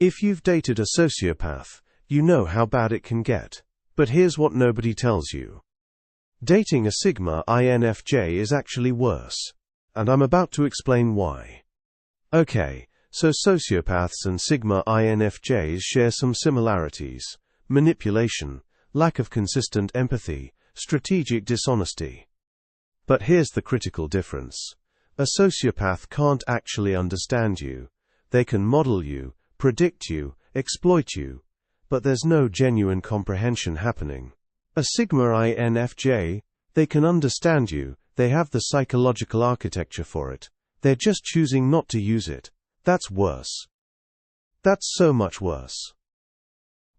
If you've dated a sociopath, you know how bad it can get. But here's what nobody tells you. Dating a Sigma INFJ is actually worse. And I'm about to explain why. Okay, so sociopaths and Sigma INFJs share some similarities: manipulation, lack of consistent empathy, strategic dishonesty. But here's the critical difference. A sociopath can't actually understand you. They can model you, predict you, exploit you, but there's no genuine comprehension happening. A Sigma INFJ, they can understand you, they have the psychological architecture for it. They're just choosing not to use it. That's worse. That's so much worse.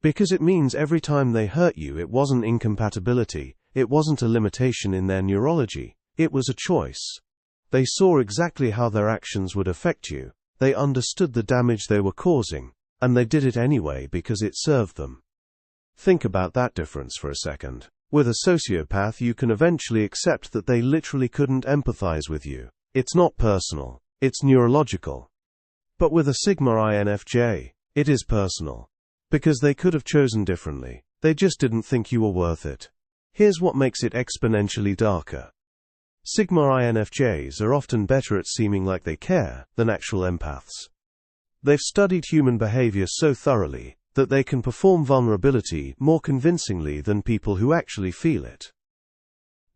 Because it means every time they hurt you, it wasn't incompatibility, it wasn't a limitation in their neurology, it was a choice. They saw exactly how their actions would affect you, they understood the damage they were causing, and they did it anyway because it served them. Think about that difference for a second. With a sociopath, you can eventually accept that they literally couldn't empathize with you. It's not personal, it's neurological. But with a Sigma INFJ, it is personal. Because they could have chosen differently, they just didn't think you were worth it. Here's what makes it exponentially darker. Sigma INFJs are often better at seeming like they care than actual empaths. They've studied human behavior so thoroughly that they can perform vulnerability more convincingly than people who actually feel it.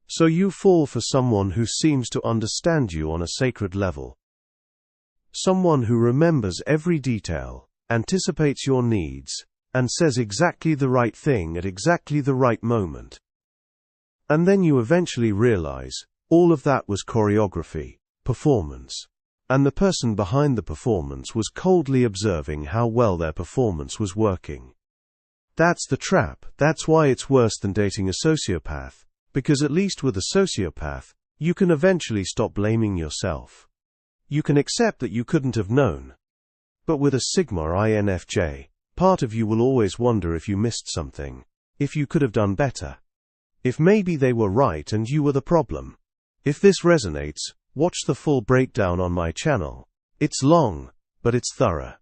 So you fall for someone who seems to understand you on a sacred level. Someone who remembers every detail, anticipates your needs, and says exactly the right thing at exactly the right moment. And then you eventually realize all of that was choreography, performance. And the person behind the performance was coldly observing how well their performance was working. That's the trap. That's why it's worse than dating a sociopath, because at least with a sociopath, you can eventually stop blaming yourself. You can accept that you couldn't have known. But with a Sigma INFJ, part of you will always wonder if you missed something, if you could have done better, if maybe they were right and you were the problem. If this resonates, watch the full breakdown on my channel. It's long, but it's thorough.